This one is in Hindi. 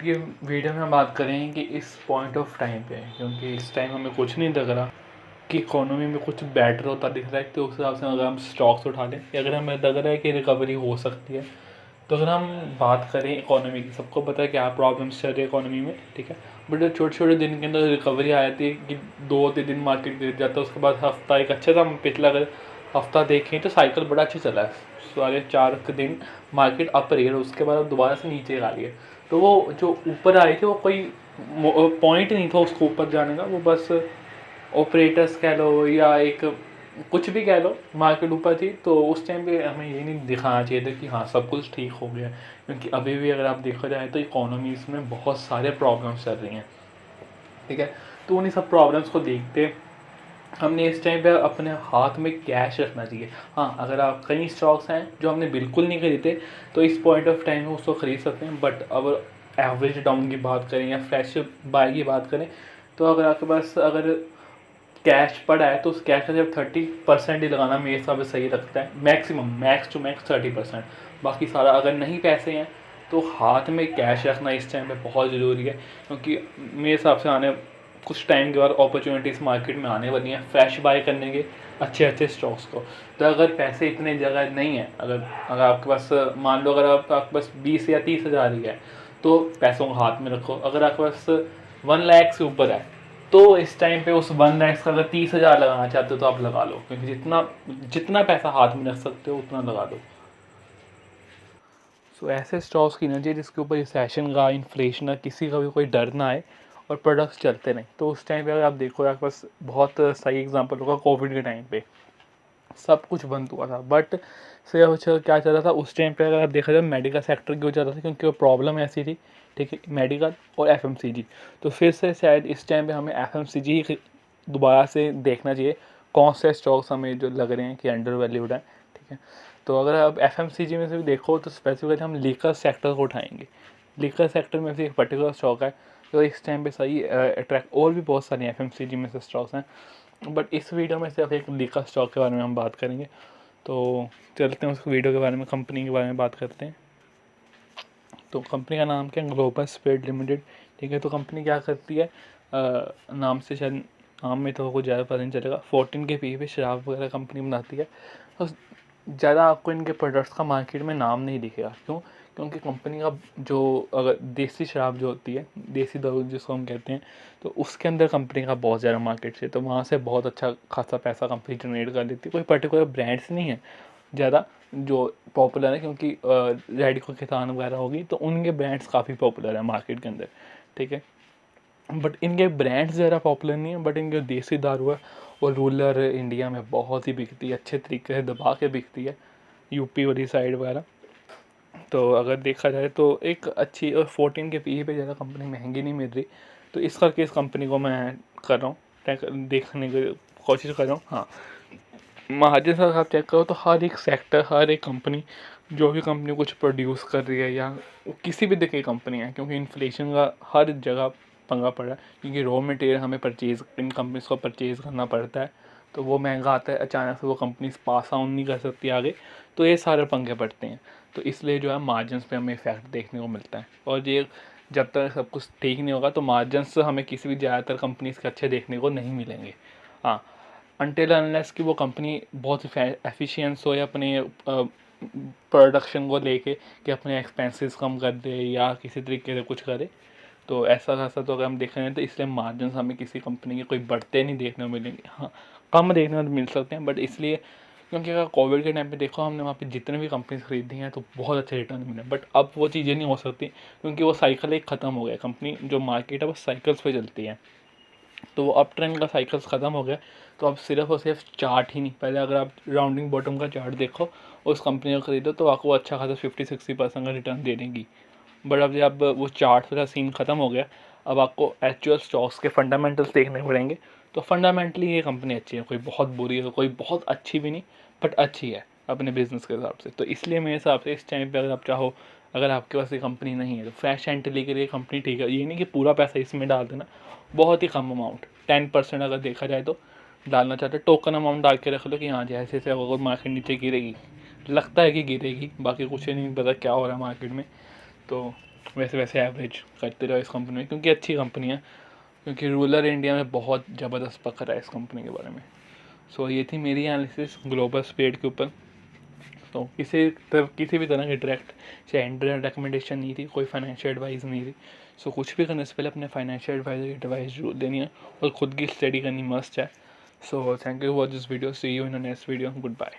ये वीडियो में हम बात करें कि इस पॉइंट ऑफ टाइम पे, क्योंकि इस टाइम हमें कुछ नहीं लग रहा कि इकोनॉमी में कुछ बेटर होता दिख रहा है, तो उस हिसाब से अगर हम स्टॉक्स उठा लें या अगर हमें लग रहा है कि रिकवरी हो सकती है, तो अगर हम बात करें इकोनॉमी की, सबको पता है क्या प्रॉब्लम्स चल रही है इकोनॉमी में, ठीक है। बट छोटे छोटे दिन के अंदर रिकवरी आ जाती है कि 2-3 दिन मार्केट गिर जाता है, उसके बाद हफ्ता एक अच्छा सा पिछला अगर हफ्ता देखें तो साइकिल बड़ा अच्छा चला है, सारे 4 दिन मार्केट अप रही है, उसके बाद दोबारा से नीचे आ रही है। तो वो जो ऊपर आई थी वो कोई पॉइंट नहीं था उसको ऊपर जाने का, वो बस ऑपरेटर्स कह लो या एक कुछ भी कह लो, मार्केट ऊपर थी। तो उस टाइम पे हमें ये नहीं दिखाना चाहिए था कि हाँ सब कुछ ठीक हो गया, क्योंकि अभी भी अगर आप देखा जाए तो इकोनॉमीज़ में बहुत सारे प्रॉब्लम्स चल रही हैं, ठीक है। तो उन्हीं सब प्रॉब्लम्स को देखते हमने इस टाइम पे अपने हाथ में कैश रखना चाहिए। हाँ, अगर आप कई स्टॉक्स हैं जो हमने बिल्कुल नहीं खरीदे तो इस पॉइंट ऑफ टाइम में उसको ख़रीद सकते हैं, बट अगर एवरेज डाउन की बात करें या फ्रेश बाय की बात करें, तो अगर आपके पास अगर कैश पड़ा है तो उस कैश का जब 30% ही लगाना मेरे हिसाब से सही लगता है, मैक्सिमम मैक्स टू मैक्स 30%। बाकी सारा अगर नहीं पैसे हैं तो हाथ में कैश रखना इस टाइम पे बहुत ज़रूरी है, क्योंकि मेरे हिसाब से आने कुछ टाइम के बाद अपॉर्चुनिटीज़ मार्केट में आने वाली हैं फ्रेश बाय करने के अच्छे अच्छे स्टॉक्स को। तो अगर पैसे इतने जगह नहीं है, अगर अगर आपके पास मान लो अगर आपके पास 20 या 30 हज़ार ही है तो पैसों को हाथ में रखो। अगर आपके पास 1 लाख से ऊपर है तो इस टाइम पे उस 1 लाख का अगर 30 हज़ार लगाना चाहते हो तो आप लगा लो, क्योंकि जितना जितना पैसा हाथ में रख सकते हो उतना लगा दो। सो ऐसे स्टॉक्स की चाहिए जिसके ऊपर रिसेशन का, इन्फ्लेशन का, किसी का भी कोई डर ना आए और प्रोडक्ट्स चलते नहीं। तो उस टाइम पे अगर आप देखो आपके पास बहुत सही एग्जांपल होगा, कोविड के टाइम पे सब कुछ बंद हुआ था, बट से क्या चल रहा था उस टाइम पे, अगर आप देखा जाए मेडिकल सेक्टर की हो जाता था, क्योंकि वो प्रॉब्लम ऐसी थी, ठीक है, मेडिकल और एफएमसीजी। तो फिर से शायद इस टाइम पे हमें एफएमसीजी ही दोबारा से देखना चाहिए, कौन से स्टॉक्स हमें जो लग रहे हैं कि अंडर वैल्यूड है, ठीक है। तो अगर आप एफएमसीजी में से भी देखो तो स्पेसिफिकली हम लीकर सेक्टर को उठाएंगे। लीकर सेक्टर में से एक पर्टिकुलर स्टॉक है जो इस टाइम पे सही अट्रैक्ट, और भी बहुत सारी एफएमसीजी में से स्टॉक्स हैं, बट इस वीडियो में सिर्फ एक लीकर स्टॉक के बारे में हम बात करेंगे। तो चलते हैं उस वीडियो के बारे में, कंपनी के बारे में बात करते हैं। तो कंपनी का नाम क्या है, ग्लोबल स्पिरिट लिमिटेड, ठीक है। तो कंपनी क्या करती है, नाम से शायद नाम में तो कुछ ज़्यादा पता नहीं चलेगा, 14 के पी पे शराब वगैरह कंपनी बनाती है। तो ज़्यादा आपको इनके प्रोडक्ट्स का मार्केट में नाम नहीं दिखेगा, क्यों? क्योंकि कंपनी का जो अगर देसी शराब जो होती है, देसी दारू जिसको हम कहते हैं, तो उसके अंदर कंपनी का बहुत ज़्यादा मार्केट है, तो वहाँ से बहुत अच्छा खासा पैसा कंपनी जनरेट कर लेती है। कोई पर्टिकुलर ब्रांड्स नहीं है ज़्यादा जो पॉपुलर है, क्योंकि रेडिको किसान वगैरह होगी तो उनके ब्रांड्स काफ़ी पॉपुलर है मार्केट के अंदर, ठीक है। बट इनके ब्रांड्स ज़्यादा पॉपुलर नहीं है, बट इनके देसी दारू है और रूरल इंडिया में बहुत ही बिकती है, अच्छे तरीके से दबा के बिकती है, यूपी वाली साइड वगैरह। तो अगर देखा जाए तो एक अच्छी, और 14 के पी पे ज़्यादा कंपनी महंगी नहीं मिल रही, तो इस करके इस कंपनी को मैं कर रहा हूँ देखने की कोशिश कर रहा हूँ। हाँ, मार्जिन अगर आप चेक करो तो हर एक सेक्टर, हर एक कंपनी, जो भी कंपनी कुछ प्रोड्यूस कर रही है या किसी भी देखिए कंपनी है, क्योंकि इन्फ्लेशन का हर जगह पंगा पड़ रहा है, क्योंकि रॉ मटेरियल हमें परचेज़ इन कंपनीज़ को परचेज़ करना पड़ता है, तो वो महंगा आता है, अचानक से वो कंपनीज पास ऑन नहीं कर सकती आगे, तो ये सारे पंगे पड़ते हैं। तो इसलिए जो है मार्जिनस पे हमें इफेक्ट देखने को मिलता है, और ये जब तक सब कुछ ठीक नहीं होगा तो मार्जिनस हमें किसी भी ज़्यादातर कंपनीज के अच्छे देखने को नहीं मिलेंगे। हाँ, अनटिल अनलेस कि वो कंपनी बहुत एफिशिएंस हो या अपने प्रोडक्शन को लेके कि अपने एक्सपेंसेस कम कर दे या किसी तरीके से कुछ करे, तो ऐसा खासा तो अगर हम देख रहे हैं तो इसलिए मार्जिन हमें किसी कंपनी के कोई बढ़ते नहीं देखने को मिलेंगे। हाँ, कम देखने को मिल सकते हैं, बट इसलिए क्योंकि अगर कोविड के टाइम पे देखो हमने वहाँ पे जितने भी कंपनीज खरीदी हैं तो बहुत अच्छे रिटर्न मिले, बट अब वो चीज़ें नहीं हो सकती, क्योंकि वो साइकिल एक ख़त्म हो गया। कंपनी जो मार्केट है वो साइकिल्स पे चलती है, तो वो अप ट्रेंड का साइकिल्स ख़त्म हो गया। तो अब सिर्फ और सिर्फ चार्ट ही नहीं, पहले अगर आप राउंडिंग बॉटम का चार्ट देखो उस कंपनी को खरीदो तो आपको अच्छा खासा 50-60% का रिटर्न दे देंगी। बट अब जब वो चार्ट वाला सीन ख़त्म हो गया, अब आपको एक्चुअल स्टॉक्स के फंडामेंटल्स देखने पड़ेंगे। तो फंडामेंटली ये कंपनी अच्छी है, कोई बहुत बुरी है, कोई बहुत अच्छी भी नहीं, बट अच्छी है अपने बिजनेस के हिसाब से। तो इसलिए मेरे हिसाब से इस टाइम पे अगर आप चाहो, अगर आपके पास ये कंपनी नहीं है तो फ्रेश एंट्री के लिए कंपनी ठीक है। ये नहीं कि पूरा पैसा इसमें डाल देना, बहुत ही कम अमाउंट, 10% अगर देखा जाए तो डालना चाहते हो, टोकन अमाउंट डाल के रख लो कि हाँ जैसे जैसे अगर मार्केट नीचे गिरेगी, लगता है कि गिरेगी, बाकी कुछ नहीं पता क्या हो रहा है मार्केट में, तो वैसे वैसे एवरेज करते रहो इस कंपनी में, क्योंकि अच्छी कंपनी है, क्योंकि रूरल इंडिया में बहुत ज़बरदस्त पकड़ है इस कंपनी के बारे में। सो ये थी मेरी एनालिसिस ग्लोबल स्पीड के ऊपर। तो किसी भी तरह की डायरेक्ट चाहे इंटरनेट रिकमेंडेशन नहीं थी, कोई फाइनेंशियल एडवाइस नहीं थी। सो कुछ भी करने से पहले अपने फाइनेंशियल एडवाइजर की एडवाइस जरूर देनी है और ख़ुद की स्टडी करनी मस्ट है। So thank you for this video, see you in the next video, good bye.